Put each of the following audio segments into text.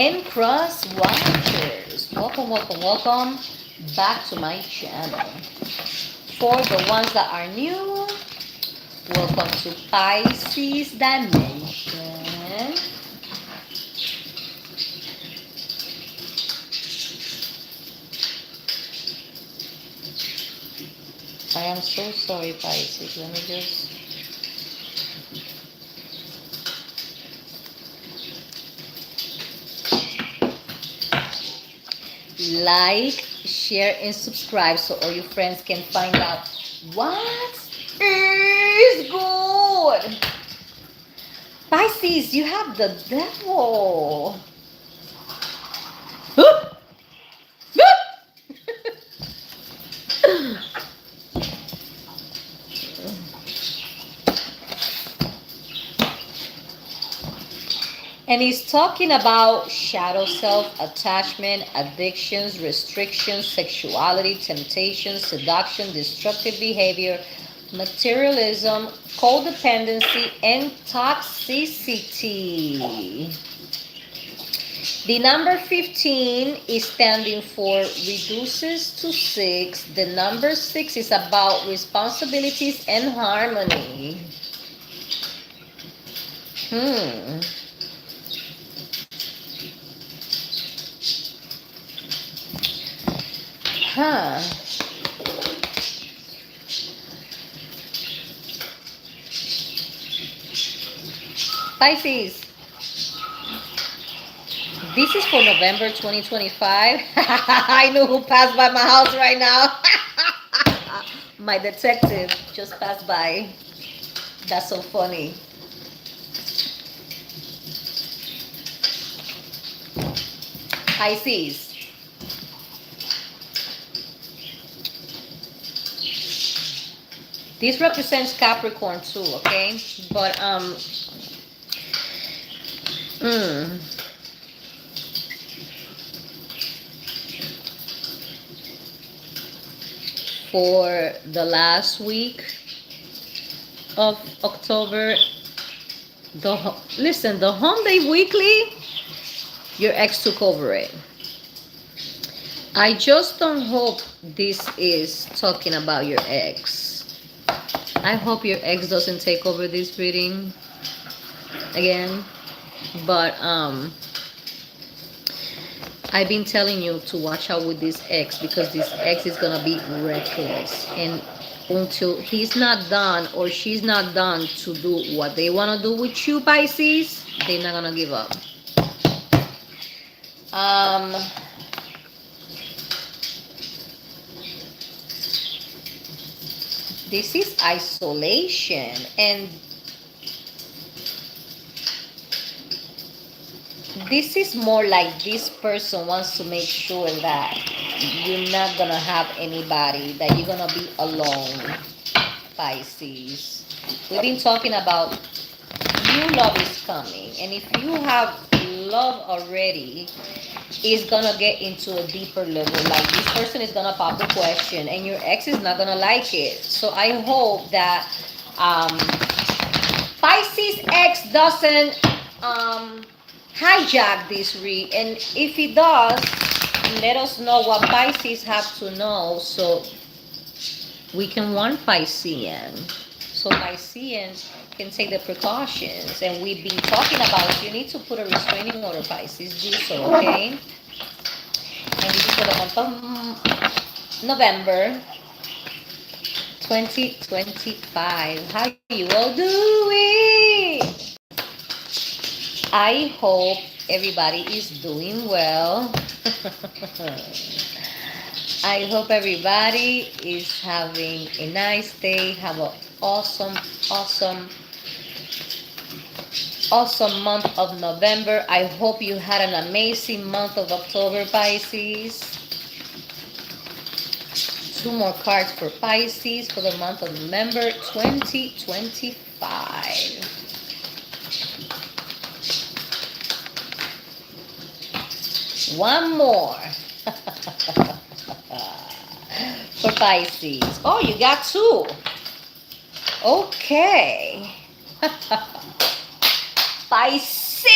Cross Watchers. Welcome back to my channel. For the ones that are new, welcome to Pisces Dimension. I am so sorry, Pisces. Let me just... like, share, and subscribe so all your friends can find out what is good. Pisces, you have the devil. And he's talking about shadow self, attachment, addictions, restrictions, sexuality, temptation, seduction, destructive behavior, materialism, codependency, and toxicity. The number 15 is standing for reduces to 6. The number 6 is about responsibilities and harmony. Pisces, this is for November 2025. I know who passed by my house right now. My detective just passed by. That's so funny. Pisces. This represents Capricorn too, okay? But for the last week of October, the Home Day Weekly, your ex took over it. I just don't hope this is talking about your ex. I hope your ex doesn't take over this reading again. But I've been telling you to watch out with this ex, because this ex is gonna be reckless, and until he's not done or she's not done to do what they want to do with you, Pisces, they're not gonna give up. This is isolation, and this is more like this person wants to make sure that you're not gonna have anybody, that you're gonna be alone, Pisces. We've been talking about new love is coming, and if you have love already, it's gonna get into a deeper level. Like, this person is gonna pop the question and your ex is not gonna like it. So I hope that Pisces ex doesn't hijack this read, and if it does, let us know what Pisces have to know so we can warn Piscean, so Piscean can take the precautions. And we've been talking about, if you need to put a restraining order, Pisces, do so, okay? And this is for the month of November 2025. How you all doing? I hope everybody is doing well. I hope everybody is having a nice day. Have an awesome month of November. I hope you had an amazing month of October, Pisces. 2 more cards for Pisces for the month of November 2025. One more for Pisces. Oh, you got 2. Okay. Pisces.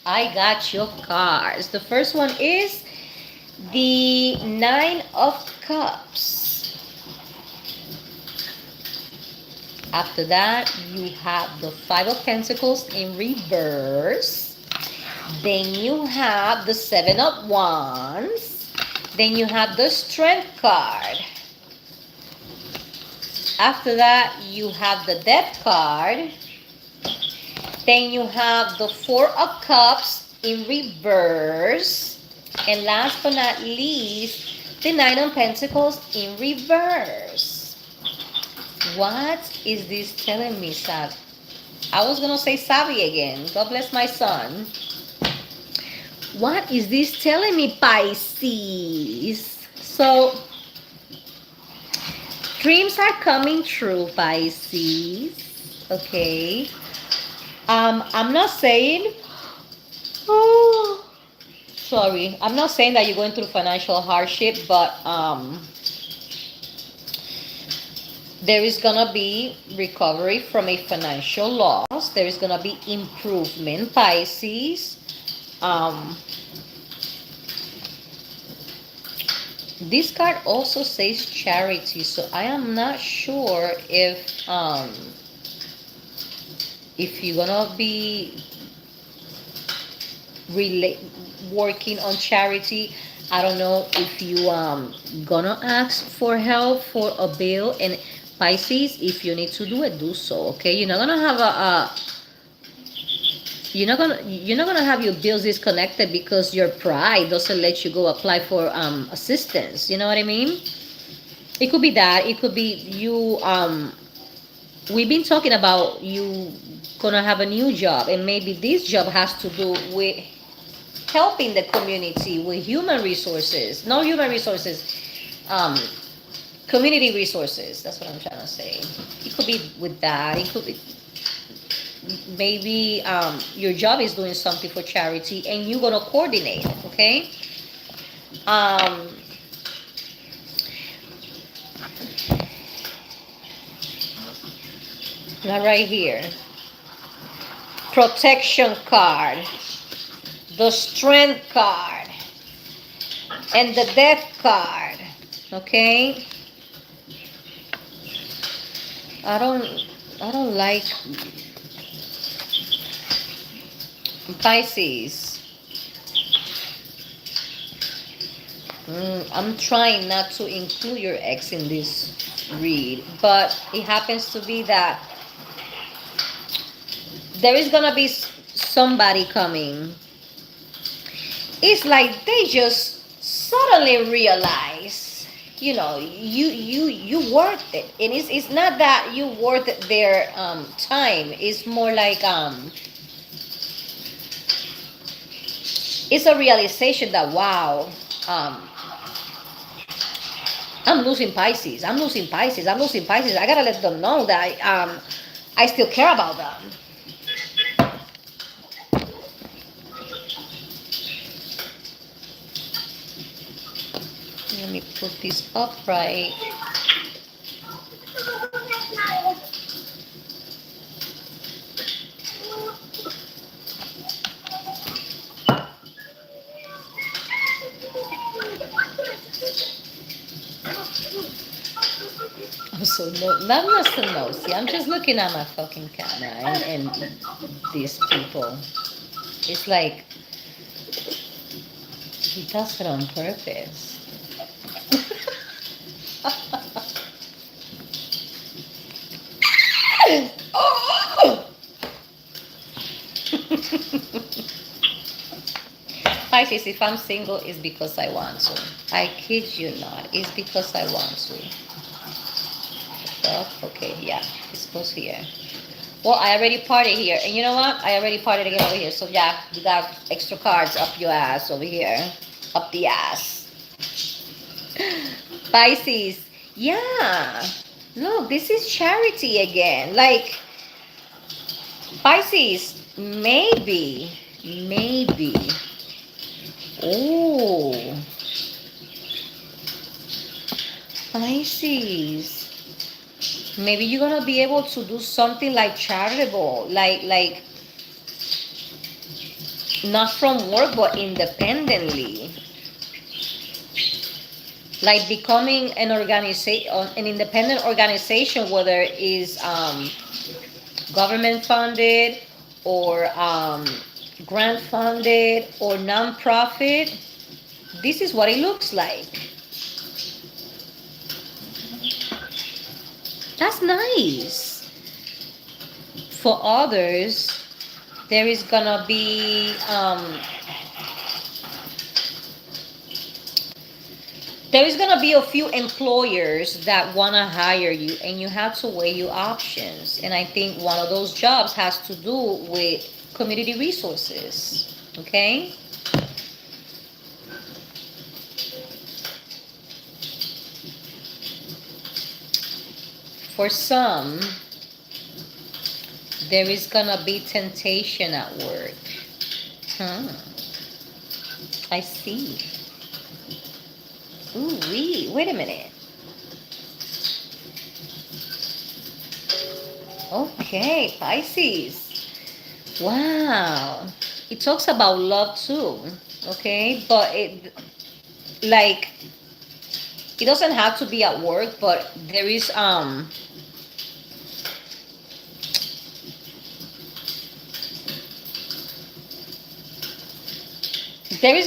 I got your cards. The first one is the Nine of Cups. After that, you have the Five of Pentacles in reverse. Then you have the Seven of Wands. Then you have the Strength card. After that, you have the Death card. Then you have the Four of Cups in reverse. And last but not least, the Nine of Pentacles in reverse. What is this telling me, Sav? I was going to say Savvy again. God bless my son. What is this telling me, Pisces? So, dreams are coming true, Pisces. Okay. I'm not saying, oh, sorry. I'm not saying that you're going through financial hardship, but there is gonna be recovery from a financial loss. There is gonna be improvement, Pisces. This card also says charity, so I am not sure if you're gonna be working on charity. I don't know if you gonna ask for help for a bill. And Pisces, if you need to do it, do so. Okay, you're not gonna have you're not gonna have your bills disconnected because your pride doesn't let you go apply for assistance. You know what I mean? It could be that. It could be you. We've been talking about you gonna have a new job, and maybe this job has to do with helping the community with human resources, no human resources, community resources. That's what I'm trying to say. It could be with that. It could be maybe your job is doing something for charity, and you're gonna coordinate. Okay. Now right here, protection card, the strength card, and the death card. Okay. I don't like Pisces. I'm trying not to include your ex in this read, but it happens to be that there is gonna be somebody coming. It's like they just suddenly realize, you worth it. And it's not that you worth their time. It's more like it's a realization that, wow, I'm losing Pisces. I'm losing Pisces. I'm losing Pisces. I gotta let them know that I still care about them. Let me put this upright. I'm not so nosy. I'm just looking at my fucking camera and these people. It's like he does it on purpose. Pisces, if I'm single, it's because I want to. I kid you not. It's because I want to. Okay, yeah, it's supposed here. Well, I already partied here. And you know what? I already partied again over here. So, yeah, you got extra cards up your ass over here. Up the ass. Pisces. Yeah. Look, this is charity again. Like, Pisces, maybe. Oh. Pisces. Maybe you're gonna be able to do something like charitable, like not from work, but independently. Like becoming an organization, an independent organization, whether it is government funded or grant funded or non-profit. This is what it looks like. That's nice. For others, there is gonna be a few employers that wanna hire you, and you have to weigh your options. And I think one of those jobs has to do with community resources. Okay. For some, there is gonna be temptation at work. I see. Ooh, wait a minute. Okay, Pisces. Wow. It talks about love too. Okay, but it doesn't have to be at work, but there is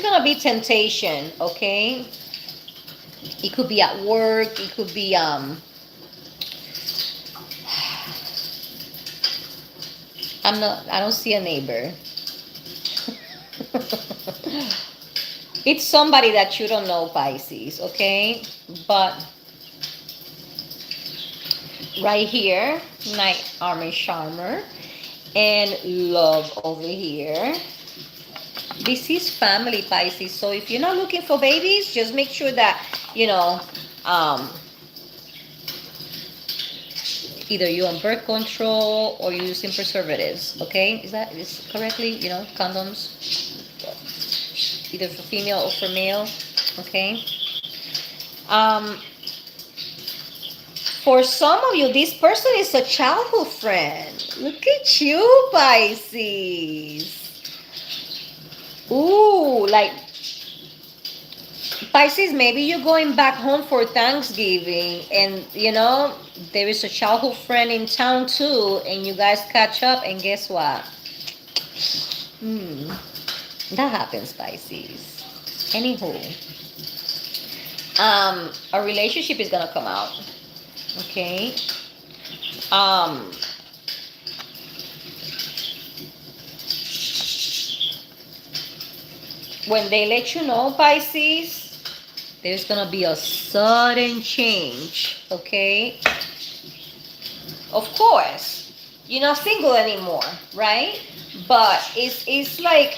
gonna be temptation, okay? It could be at work, it could be I don't see a neighbor. It's somebody that you don't know, Pisces, okay? But right here, Knight Armor Charmer, and love over here. This is family, Pisces. So if you're not looking for babies, just make sure that, either you're on birth control or you're using preservatives, okay? Is correctly, condoms, either for female or for male, okay? For some of you, this person is a childhood friend. Look at you, Pisces. Ooh, like Pisces, maybe you're going back home for Thanksgiving and, there is a childhood friend in town too, and you guys catch up, and guess what? That happens, Pisces. Anywho, a relationship is gonna come out, okay? When they let you know, Pisces, there's gonna be a sudden change, okay? Of course, you're not single anymore, right? But it's like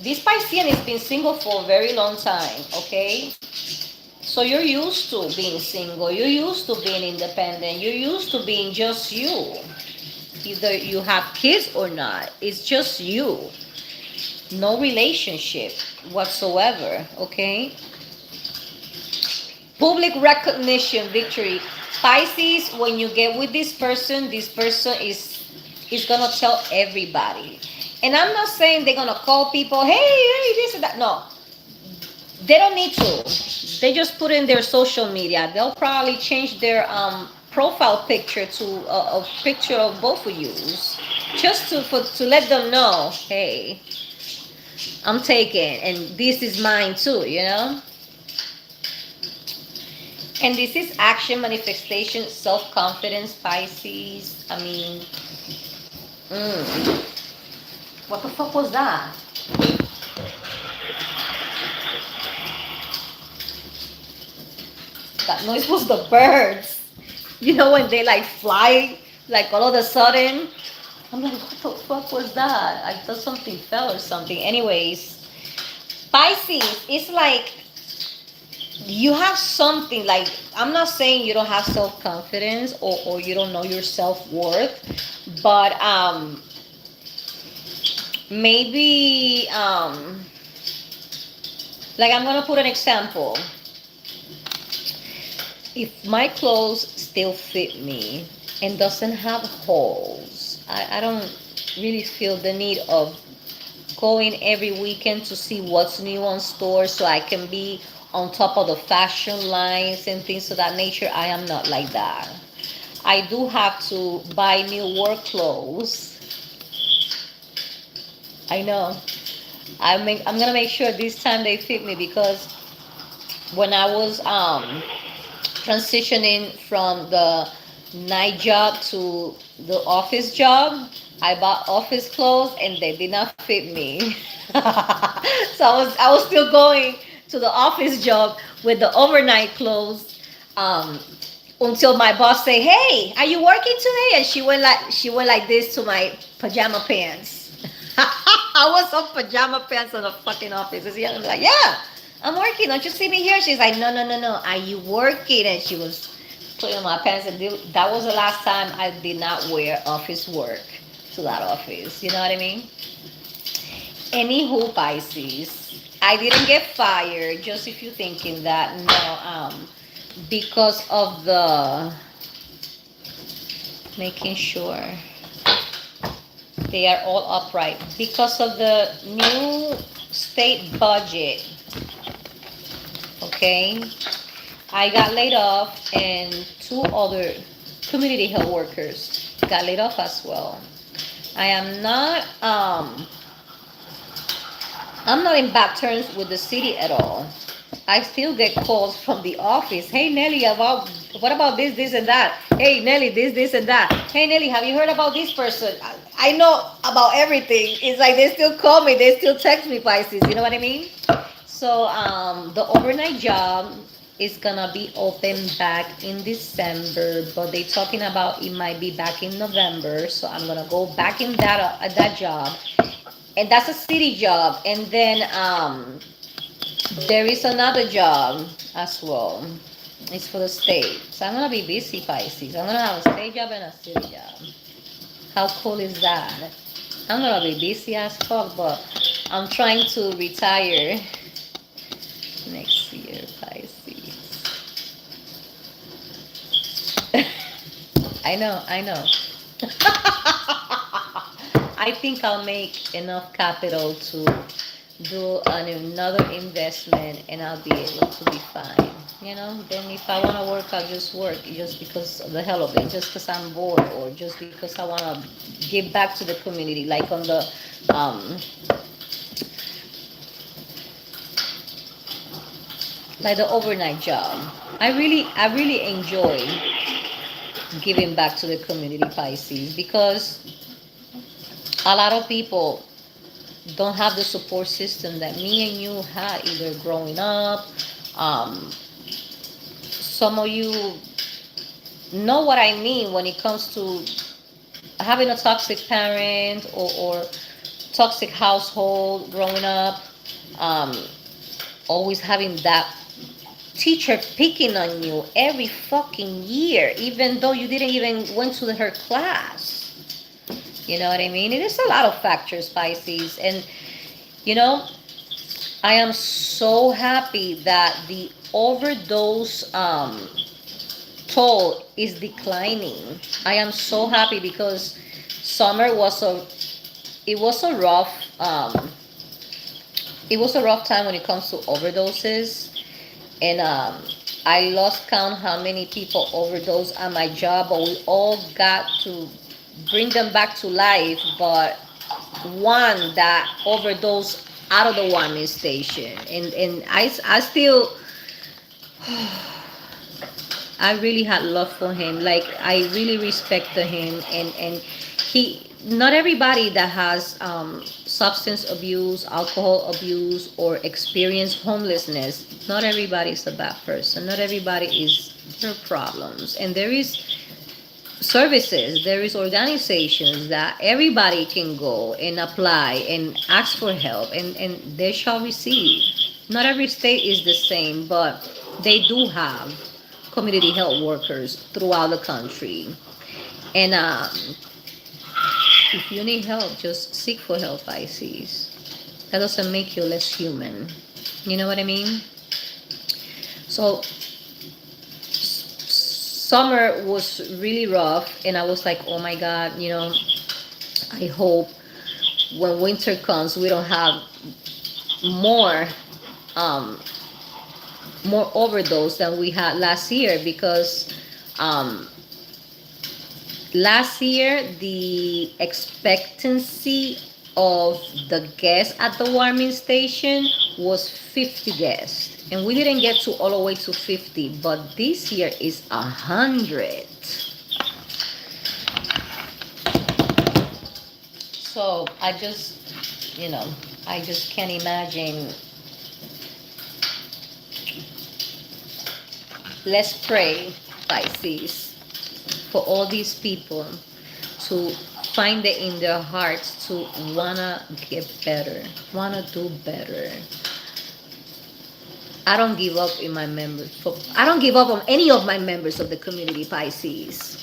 this Piscean has been single for a very long time, okay? So you're used to being single, you're used to being independent, you're used to being just you. Either you have kids or not, it's just you. No relationship whatsoever, okay? Public recognition, victory. Pisces, when you get with this person is gonna tell everybody. And I'm not saying they're gonna call people, hey, this and that. No, they don't need to. They just put in their social media. They'll probably change their profile picture to a picture of both of you, just to let them know, hey, I'm taken, and this is mine too, And this is action, manifestation, self-confidence, Pisces. I mean, what the fuck was that? That noise was the birds. When they fly, all of a sudden. I'm like, what the fuck was that? I thought something fell or something. Anyways, Pisces, it's like you have something, I'm not saying you don't have self-confidence or you don't know your self-worth, but maybe I'm gonna put an example. If my clothes still fit me and doesn't have holes, I don't really feel the need of going every weekend to see what's new on store so I can be on top of the fashion lines and things of that nature. I am not like that. I do have to buy new work clothes. I know. I'm gonna make sure this time they fit me, because when I was transitioning from the night job to the office job, I bought office clothes and they did not fit me. So I was still going to the office job with the overnight clothes, um, until my boss say, "Hey, are you working today?" And she went like this to my pajama pants. I was on pajama pants in the fucking office. And I'm like, "Yeah, I'm working. Don't you see me here?" She's like, "No, no, no, no. Are you working?" And she was putting on my pants. And that was the last time I did not wear office work to that office. You know what I mean? Anywho, Pisces, I didn't get fired. Just if you're thinking that, no, because of the, making sure they are all upright, because of the new state budget. Okay, I got laid off, and two other community health workers got laid off as well. I am not I'm not in bad terms with the city at all. I still get calls from the office. "Hey Nelly, about what about this, this and that? Hey Nelly, this and that. Hey Nelly, have you heard about this person?" I know about everything. It's like they still call me, they still text me, Pisces. You know what I mean? So the overnight job is gonna be open back in December, but they talking about it might be back in November. So I'm gonna go back in that job, and that's a city job. And then there is another job as well. It's for the state. So I'm gonna be busy, Pisces. I'm gonna have a state job and a city job. How cool is that? I'm gonna be busy as fuck, but I'm trying to retire next year, Pisces. I know. I think I'll make enough capital to do another investment, and I'll be able to be fine. Then if I want to work, I'll just work, just because of the hell of it, just because I'm bored, or just because I want to give back to the community, like on the um, like the overnight job. I really enjoy giving back to the community, Pisces, because a lot of people don't have the support system that me and you had, either growing up. Some of you know what I mean when it comes to having a toxic parent, or toxic household growing up. Um, Always having that teacher picking on you every fucking year, even though you didn't even went to her class. You know what I mean? It is a lot of factors, Pisces. And you know, I am so happy that the overdose toll is declining. I am so happy, because summer was a it was a rough time when it comes to overdoses. And I lost count how many people overdosed at my job, but we all got to bring them back to life. But one that overdosed out of the warming station, and I still, I really had love for him. Like, I really respected him. And he, not everybody that has substance abuse, alcohol abuse, or experience homelessness, not everybody is a bad person. Not everybody is their problems. And there is services, there is organizations that everybody can go and apply and ask for help, and they shall receive. Not every state is the same, but they do have community health workers throughout the country. And if you need help, just seek for help, Pisces. That doesn't make you less human. You know what I mean? So summer was really rough, and I was like, oh my God, I hope when winter comes, we don't have more um, more overdose than we had last year, because um, last year the expectancy of the guests at the warming station was 50 guests, and we didn't get to all the way to 50, but this year is 100. So I just, I just can't imagine. Let's pray, Pisces, for all these people to find it in their hearts to wanna get better, wanna do better. I don't give up in my members. I don't give up on any of my members of the community, Pisces.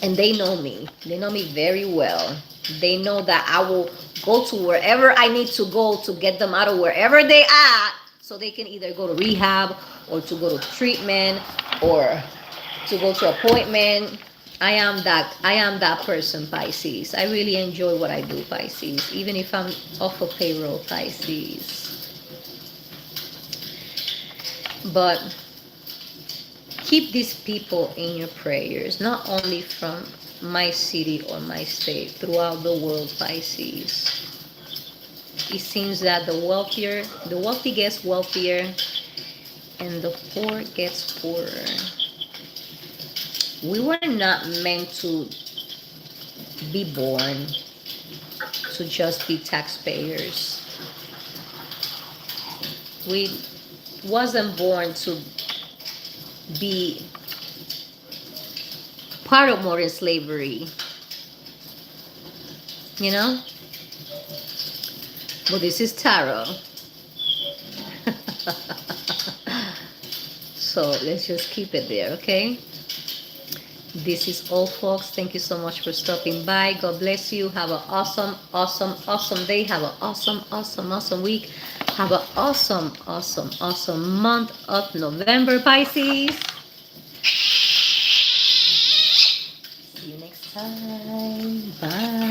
And they know me. They know me very well. They know that I will go to wherever I need to go to get them out of wherever they are, so they can either go to rehab or to go to treatment or to go to appointment. I am that person, Pisces. I really enjoy what I do, Pisces, even if I'm off of payroll, Pisces. But keep these people in your prayers, not only from my city or my state, throughout the world, Pisces. It seems that the wealthy gets wealthier and the poor gets poorer. We were not meant to be born to just be taxpayers. We wasn't born to be part of modern slavery, But this is tarot. So let's just keep it there, okay? This is all, folks. Thank you so much for stopping by. God bless you. Have an awesome, awesome, awesome day. Have an awesome, awesome, awesome week. Have an awesome, awesome, awesome month of November, Pisces. See you next time. Bye.